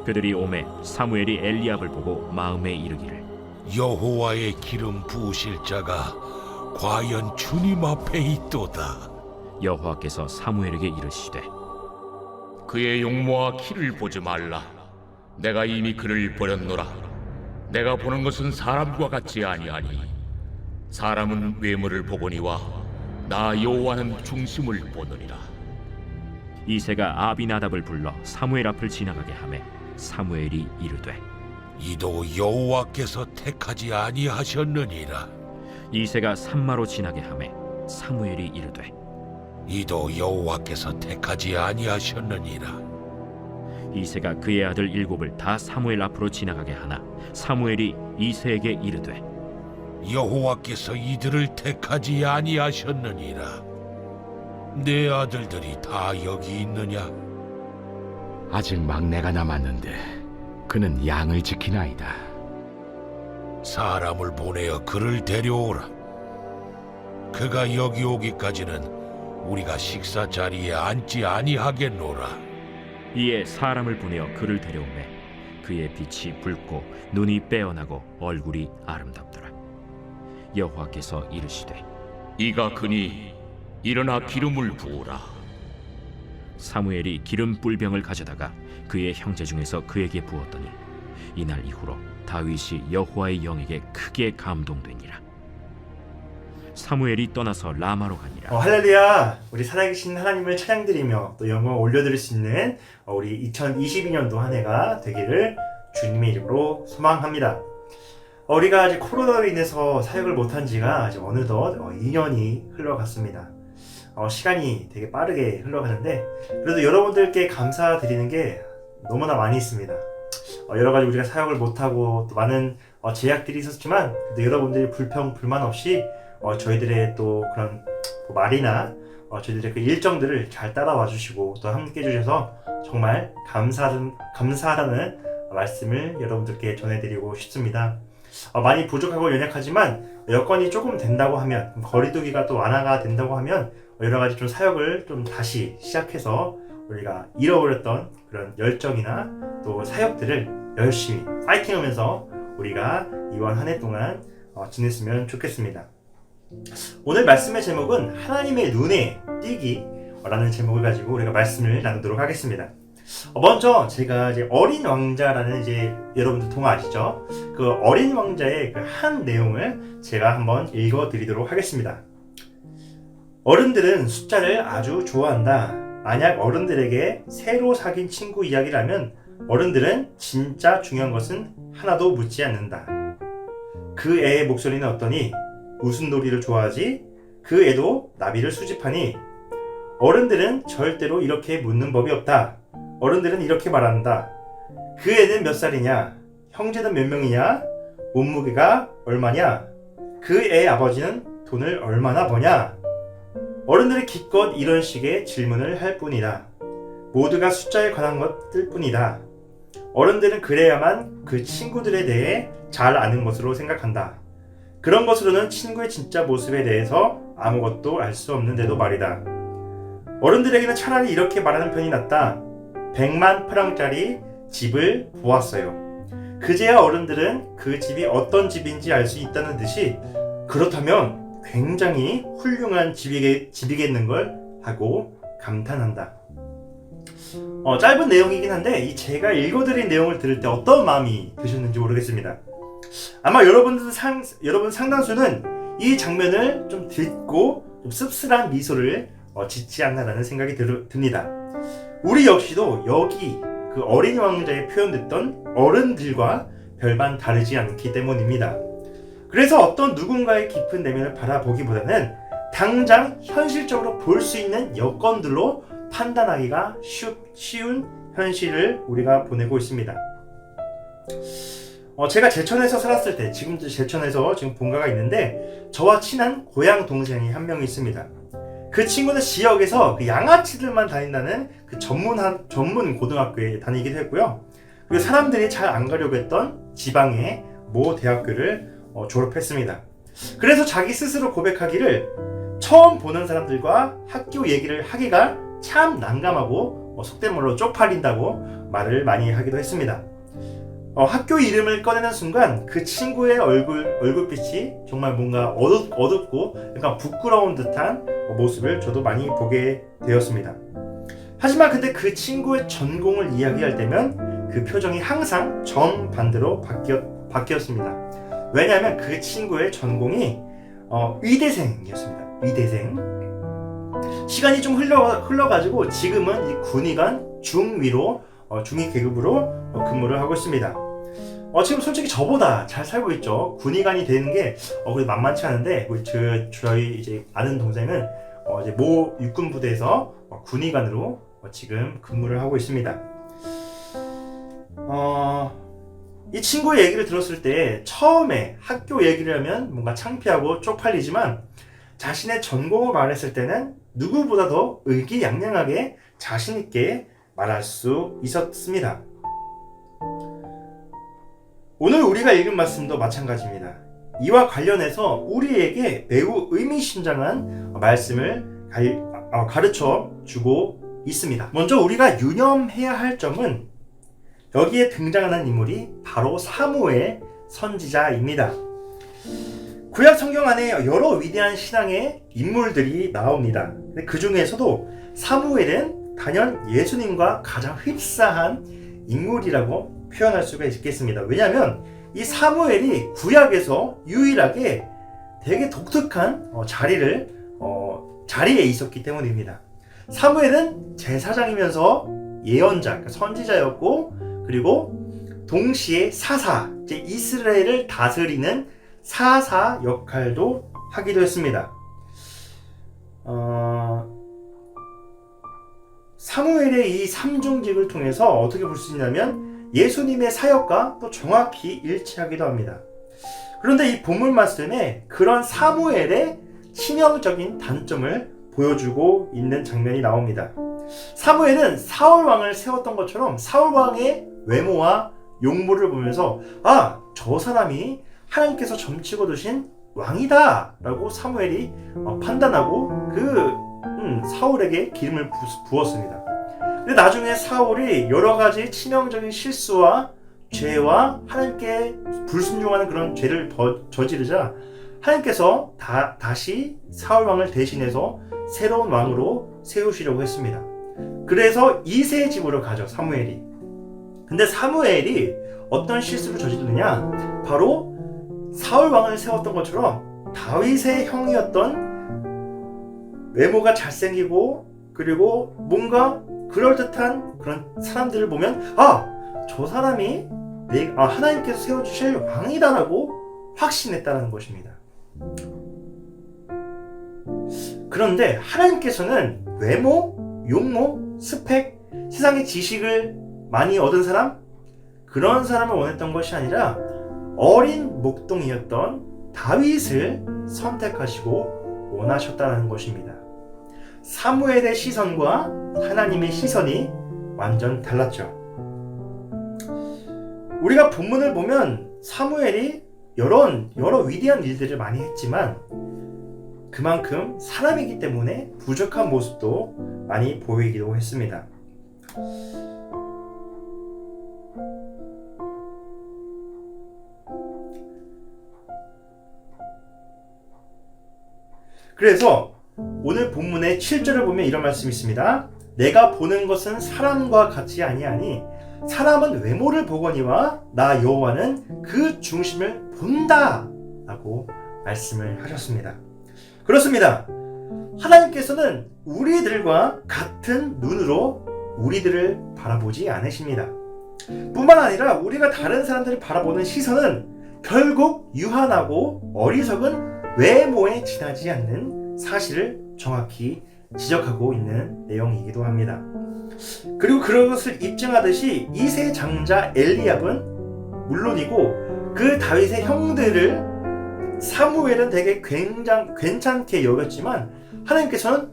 그들이 오매 사무엘이 엘리압을 보고 마음에 이르기를 여호와의 기름 부으실 자가 과연 주님 앞에 있도다. 여호와께서 사무엘에게 이르시되 그의 용모와 키를 보지 말라. 내가 이미 그를 버렸노라. 내가 보는 것은 사람과 같지 아니하니 사람은 외모를 보거니와 나 여호와는 중심을 보느니라. 이새가 아비나답을 불러 사무엘 앞을 지나가게 하매 사무엘이 이르되 이도 여호와께서 택하지 아니하셨느니라. 이새가 산마로 지나게 하매 사무엘이 이르되 이도 여호와께서 택하지 아니하셨느니라. 이새가 그의 아들 일곱을 다 사무엘 앞으로 지나가게 하나 사무엘이 이새에게 이르되 여호와께서 이들을 택하지 아니하셨느니라. 내 아들들이 다 여기 있느냐? 아직 막내가 남았는데 그는 양을 지키나이다. 사람을 보내어 그를 데려오라. 그가 여기 오기까지는 우리가 식사 자리에 앉지 아니하겠노라. 이에 사람을 보내어 그를 데려오매 그의 빛이 붉고 눈이 빼어나고 얼굴이 아름답더라. 여호와께서 이르시되 이가 그니 일어나 기름을 부으라. 사무엘이 기름 뿔병을 가져다가 그의 형제 중에서 그에게 부었더니 이날 이후로 다윗이 여호와의 영에게 크게 감동되니라. 사무엘이 떠나서 라마로 가니라. 할렐루야! 우리 살아계신 하나님을 찬양드리며 또 영광을 올려드릴 수 있는 우리 2022년도 한 해가 되기를 주님의 이름으로 소망합니다. 우리가 이제 코로나로 인해서 사역을 못한 지가 이제 어느덧 2년이 흘러갔습니다. 시간이 되게 빠르게 흘러가는데 그래도 여러분들께 감사드리는 게 너무나 많이 있습니다. 여러 가지 우리가 사역을 못하고 또 많은 제약들이 있었지만 그래도 여러분들이 불평 불만 없이 저희들의 또 그런 말이나 저희들의 그 일정들을 잘 따라와 주시고 또 함께 해주셔서 정말 감사하다는 말씀을 여러분들께 전해드리고 싶습니다. 많이 부족하고 연약하지만 여건이 조금 된다고 하면 거리두기가 또 완화가 된다고 하면 여러 가지 좀 사역을 좀 다시 시작해서 우리가 잃어버렸던 그런 열정이나 또 사역들을 열심히 파이팅하면서 우리가 이번 한 해 동안 지냈으면 좋겠습니다. 오늘 말씀의 제목은 하나님의 눈에 띄기 라는 제목을 가지고 우리가 말씀을 나누도록 하겠습니다. 먼저 제가 이제 어린 왕자라는 이제 여러분들 동화 아시죠? 그 어린 왕자의 그 한 내용을 제가 한번 읽어 드리도록 하겠습니다. 어른들은 숫자를 아주 좋아한다. 만약 어른들에게 새로 사귄 친구 이야기를 하면 어른들은 진짜 중요한 것은 하나도 묻지 않는다. 그 애의 목소리는 어떠니? 무슨 놀이를 좋아하지? 그 애도 나비를 수집하니? 어른들은 절대로 이렇게 묻는 법이 없다. 어른들은 이렇게 말한다. 그 애는 몇 살이냐? 형제는 몇 명이냐? 몸무게가 얼마냐? 그 애 아버지는 돈을 얼마나 버냐? 어른들이 기껏 이런 식의 질문을 할 뿐이다. 모두가 숫자에 관한 것들 뿐이다. 어른들은 그래야만 그 친구들에 대해 잘 아는 것으로 생각한다. 그런 것으로는 친구의 진짜 모습에 대해서 아무것도 알 수 없는데도 말이다. 어른들에게는 차라리 이렇게 말하는 편이 낫다. 100만 프랑짜리 집을 보았어요. 그제야 어른들은 그 집이 어떤 집인지 알 수 있다는 듯이 그렇다면 굉장히 훌륭한 집이겠는 걸 하고 감탄한다. 짧은 내용이긴 한데 제가 읽어드린 내용을 들을 때 어떤 마음이 드셨는지 모르겠습니다. 아마 여러분 상당수는 이 장면을 좀 듣고 좀 씁쓸한 미소를 짓지 않나라는 생각이 듭니다. 우리 역시도 여기 그 어린 왕자에 표현됐던 어른들과 별반 다르지 않기 때문입니다. 그래서 어떤 누군가의 깊은 내면을 바라보기보다는 당장 현실적으로 볼 수 있는 여건들로 판단하기가 쉬운 현실을 우리가 보내고 있습니다. 제가 제천에서 살았을 때 지금도 제천에서 지금 본가가 있는데 저와 친한 고향 동생이 한 명 있습니다. 그 친구는 지역에서 그 양아치들만 다닌다는 그 전문 고등학교에 다니기도 했고요. 그리고 사람들이 잘 안 가려고 했던 지방의 모 대학교를 졸업했습니다. 그래서 자기 스스로 고백하기를 처음 보는 사람들과 학교 얘기를 하기가 참 난감하고 속된 말로 쪽팔린다고 말을 많이 하기도 했습니다. 학교 이름을 꺼내는 순간 그 친구의 얼굴빛이 정말 뭔가 어둡고 약간 부끄러운 듯한 모습을 저도 많이 보게 되었습니다. 하지만 근데 그 친구의 전공을 이야기할 때면 그 표정이 항상 정반대로 바뀌었습니다. 왜냐하면 그 친구의 전공이 의대생이었습니다. 의대생. 시간이 좀 흘러가지고 지금은 이 군의관 중위로 중위 계급으로 근무를 하고 있습니다. 지금 솔직히 저보다 잘 살고 있죠. 군의관이 되는 게 그래도 만만치 않은데 저희 이제 아는 동생은 이제 모 육군 부대에서 군의관으로 지금 근무를 하고 있습니다. 이 친구의 얘기를 들었을 때 처음에 학교 얘기를 하면 뭔가 창피하고 쪽팔리지만 자신의 전공을 말했을 때는 누구보다 더 의기양양하게 자신있게 말할 수 있었습니다. 오늘 우리가 읽은 말씀도 마찬가지입니다. 이와 관련해서 우리에게 매우 의미심장한 말씀을 가르쳐 주고 있습니다. 먼저 우리가 유념해야 할 점은 여기에 등장하는 인물이 바로 사무엘 선지자입니다. 구약 성경 안에 여러 위대한 신앙의 인물들이 나옵니다. 그 중에서도 사무엘은 단연 예수님과 가장 흡사한 인물이라고 표현할 수가 있겠습니다. 왜냐하면 이 사무엘이 구약에서 유일하게 되게 독특한 자리에 있었기 때문입니다. 사무엘은 제사장이면서 예언자, 그러니까 선지자였고, 그리고 동시에 사사, 이스라엘을 다스리는 사사 역할도 하기도 했습니다. 사무엘의 이 삼중직을 통해서 어떻게 볼 수 있냐면 예수님의 사역과 또 정확히 일치하기도 합니다. 그런데 이 본문 말씀에 그런 사무엘의 치명적인 단점을 보여주고 있는 장면이 나옵니다. 사무엘은 사울 왕을 세웠던 것처럼 사울 왕의 외모와 용모를 보면서 저 사람이 하나님께서 점치고 두신 왕이다 라고 사무엘이 판단하고 사울에게 기름을 부었습니다. 근데 나중에 사울이 여러 가지 치명적인 실수와 죄와 하나님께 불순종하는 그런 죄를 저지르자 하나님께서 다시 사울 왕을 대신해서 새로운 왕으로 세우시려고 했습니다. 그래서 이새의 집으로 가죠, 사무엘이. 근데 사무엘이 어떤 실수를 저지르느냐, 바로 사울 왕을 세웠던 것처럼 다윗의 형이었던 외모가 잘생기고 그리고 뭔가 그럴듯한 그런 사람들을 보면 저 사람이 하나님께서 세워주실 왕이다라고 확신했다는 것입니다. 그런데 하나님께서는 외모, 용모, 스펙, 세상의 지식을 많이 얻은 사람, 그런 사람을 원했던 것이 아니라 어린 목동이었던 다윗을 선택하시고 원하셨다는 것입니다. 사무엘의 시선과 하나님의 시선이 완전 달랐죠. 우리가 본문을 보면 사무엘이 여러 위대한 일들을 많이 했지만 그만큼 사람이기 때문에 부족한 모습도 많이 보이기도 했습니다. 그래서 오늘 본문의 7절을 보면 이런 말씀이 있습니다. 내가 보는 것은 사람과 같이 아니하니 사람은 외모를 보거니와 나 여호와는 그 중심을 본다 라고 말씀을 하셨습니다. 그렇습니다. 하나님께서는 우리들과 같은 눈으로 우리들을 바라보지 않으십니다. 뿐만 아니라 우리가 다른 사람들을 바라보는 시선은 결국 유한하고 어리석은 외모에 지나지 않는 사실을 정확히 지적하고 있는 내용이기도 합니다. 그리고 그것을 입증하듯이 이세 장자 엘리압은 물론이고 그 다윗의 형들을 사무엘은 되게 괜찮게 여겼지만 하나님께서는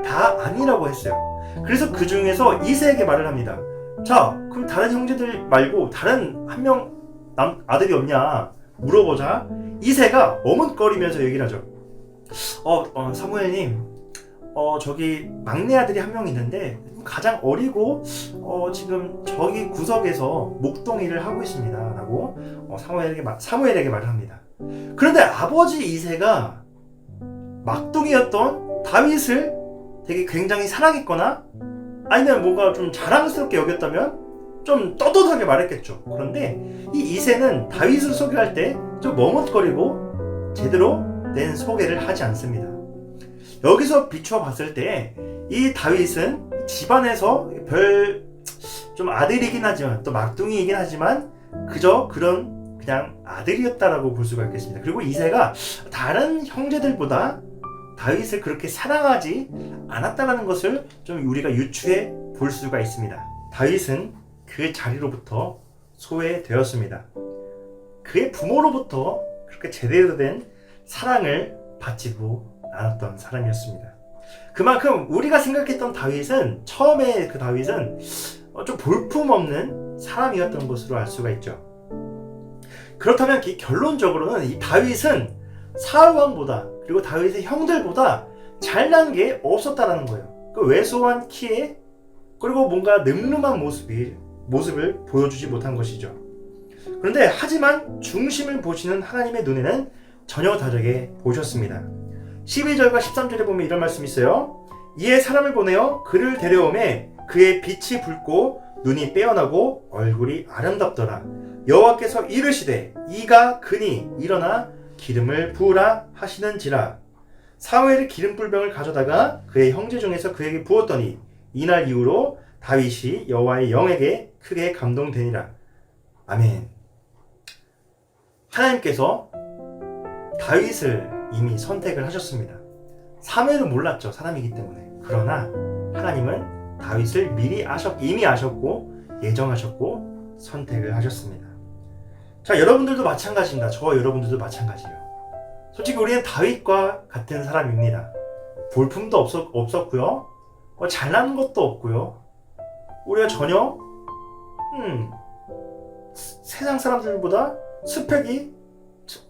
다 아니라고 했어요. 그래서 그 중에서 이세에게 말을 합니다. 자, 그럼 다른 형제들 말고 다른 한 명 아들이 없냐 물어보자 이세가 머뭇거리면서 얘기를 하죠. 사무엘님, 저기 막내 아들이 한 명 있는데 가장 어리고 지금 저기 구석에서 목동이를 하고 있습니다 라고 사무엘에게 말을 합니다. 그런데 아버지 이새가 막둥이였던 다윗을 되게 굉장히 사랑했거나 아니면 뭔가 좀 자랑스럽게 여겼다면 좀 떳떳하게 말했겠죠. 그런데 이 이새는 다윗을 소개할 때 좀 머뭇거리고 제대로 된 소개를 하지 않습니다. 여기서 비추어 봤을 때 이 다윗은 집안에서 별 좀 아들이긴 하지만 또 막둥이이긴 하지만 그저 그런 그냥 아들이었다라고 볼 수가 있겠습니다. 그리고 이새가 다른 형제들보다 다윗을 그렇게 사랑하지 않았다는 것을 좀 우리가 유추해 볼 수가 있습니다. 다윗은 그 자리로부터 소외되었습니다. 그의 부모로부터 그렇게 제대로 된 사랑을 받지도 않았던 사람이었습니다. 그만큼 우리가 생각했던 다윗은 처음에 그 다윗은 좀 볼품없는 사람이었던 것으로 알 수가 있죠. 그렇다면 결론적으로는 이 다윗은 사울 왕보다 그리고 다윗의 형들보다 잘난 게 없었다라는 거예요. 그 왜소한 키에 그리고 뭔가 늠름한 모습을 보여주지 못한 것이죠. 그런데 하지만 중심을 보시는 하나님의 눈에는 전혀 다르게 보셨습니다. 12절과 13절에 보면 이런 말씀이 있어요. 이에 사람을 보내어 그를 데려오매 그의 빛이 붉고 눈이 빼어나고 얼굴이 아름답더라. 여호와께서 이르시되 이가 그니 일어나 기름을 부으라 하시는지라. 사무엘이 기름불병을 가져다가 그의 형제 중에서 그에게 부었더니 이날 이후로 다윗이 여호와의 영에게 크게 감동되니라. 아멘. 하나님께서 다윗을 이미 선택을 하셨습니다. 사무엘은 몰랐죠. 사람이기 때문에. 그러나 하나님은 다윗을 이미 아셨고 예정하셨고 선택을 하셨습니다. 자, 여러분들도 마찬가지입니다. 저와 여러분들도 마찬가지예요. 솔직히 우리는 다윗과 같은 사람입니다. 볼품도 없었고요. 잘난 것도 없고요. 우리가 전혀 세상 사람들보다 스펙이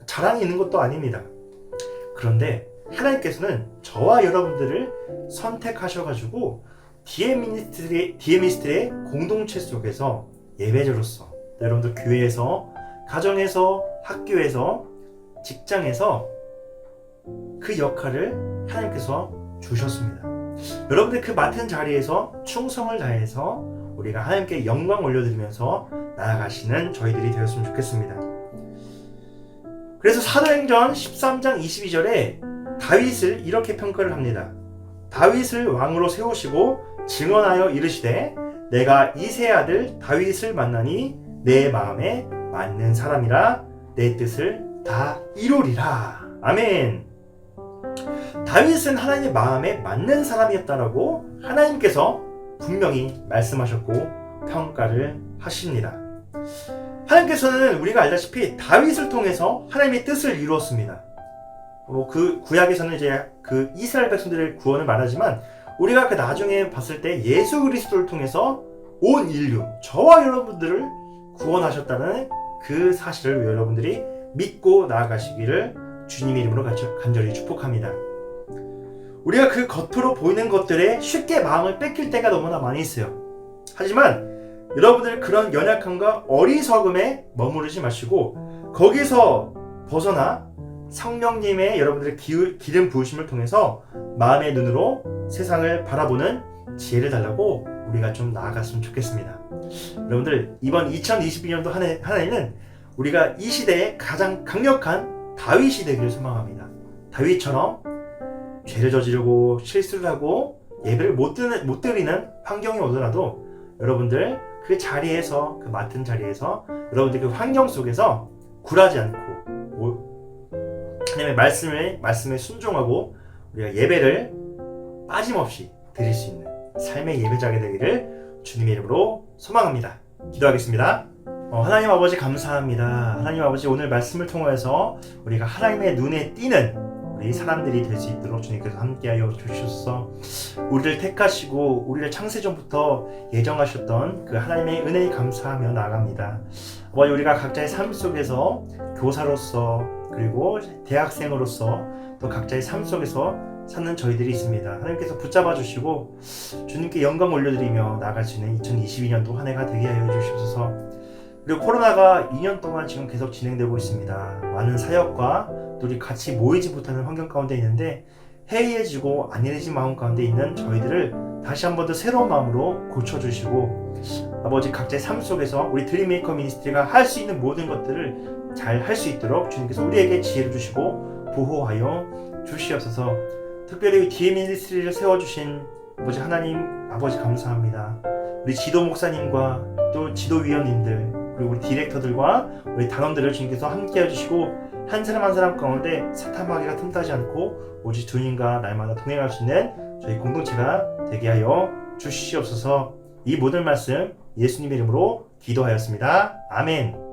자랑이 있는 것도 아닙니다. 그런데 하나님께서는 저와 여러분들을 선택하셔가지고 DM미스트의 공동체 속에서 예배자로서 여러분들 교회에서 가정에서 학교에서 직장에서 그 역할을 하나님께서 주셨습니다. 여러분들 그 맡은 자리에서 충성을 다해서 우리가 하나님께 영광 올려드리면서 나아가시는 저희들이 되었으면 좋겠습니다. 그래서 사도행전 13장 22절에 다윗을 이렇게 평가를 합니다. 다윗을 왕으로 세우시고 증언하여 이르시되 내가 이새의 아들 다윗을 만나니 내 마음에 맞는 사람이라 내 뜻을 다 이루리라. 아멘. 다윗은 하나님의 마음에 맞는 사람이었다라고 하나님께서 분명히 말씀하셨고 평가를 하십니다. 하나님께서는 우리가 알다시피 다윗을 통해서 하나님의 뜻을 이루었습니다. 그 구약에서는 이제 그 이스라엘 백성들의 구원을 말하지만 우리가 그 나중에 봤을 때 예수 그리스도를 통해서 온 인류, 저와 여러분들을 구원하셨다는 그 사실을 여러분들이 믿고 나아가시기를 주님의 이름으로 간절히 축복합니다. 우리가 그 겉으로 보이는 것들에 쉽게 마음을 뺏길 때가 너무나 많이 있어요. 하지만 여러분들 그런 연약함과 어리석음에 머무르지 마시고 거기서 벗어나 성령님의 여러분들의 기름 부으심을 통해서 마음의 눈으로 세상을 바라보는 지혜를 달라고 우리가 좀 나아갔으면 좋겠습니다. 여러분들 이번 2022년도 한 해는 우리가 이 시대에 가장 강력한 다윗이 되기를 소망합니다. 다윗처럼 죄를 저지르고 실수를 하고 예배를 못 드리는 환경이 오더라도 여러분들 그 자리에서 그 맡은 자리에서 여러분들 그 환경 속에서 굴하지 않고 하나님의 말씀에 순종하고 우리가 예배를 빠짐없이 드릴 수 있는 삶의 예배자가 되기를 주님의 이름으로 소망합니다. 기도하겠습니다. 하나님 아버지 감사합니다. 하나님 아버지 오늘 말씀을 통해서 우리가 하나님의 눈에 띄는 우리 사람들이 될 수 있도록 주님께서 함께하여 주셔서 우리를 택하시고 우리를 창세전부터 예정하셨던 그 하나님의 은혜에 감사하며 나아갑니다. 아버지 우리가 각자의 삶 속에서 교사로서 그리고 대학생으로서 또 각자의 삶 속에서 사는 저희들이 있습니다. 하나님께서 붙잡아 주시고 주님께 영광 올려드리며 나아갈 수 있는 2022년도 한 해가 되게 하여 주시옵소서. 그리고 코로나가 2년 동안 지금 계속 진행되고 있습니다. 많은 사역과 또 우리 같이 모이지 못하는 환경 가운데 있는데 해이해지고 안일해진 마음 가운데 있는 저희들을 다시 한 번 더 새로운 마음으로 고쳐주시고 아버지 각자의 삶 속에서 우리 드림메이커 미니스트리가 할 수 있는 모든 것들을 잘 할 수 있도록 주님께서 우리에게 지혜를 주시고 보호하여 주시옵소서. 특별히 DM 미니스트리를 세워주신 아버지 하나님 아버지 감사합니다. 우리 지도 목사님과 또 지도위원님들 그리고 우리 디렉터들과 우리 단원들을 주님께서 함께 해주시고 한 사람 한 사람 가운데 사탄마귀가 틈타지 않고 오직 주님과 날마다 동행할 수 있는 저희 공동체가 되게 하여 주시옵소서. 이 모든 말씀 예수님의 이름으로 기도하였습니다. 아멘.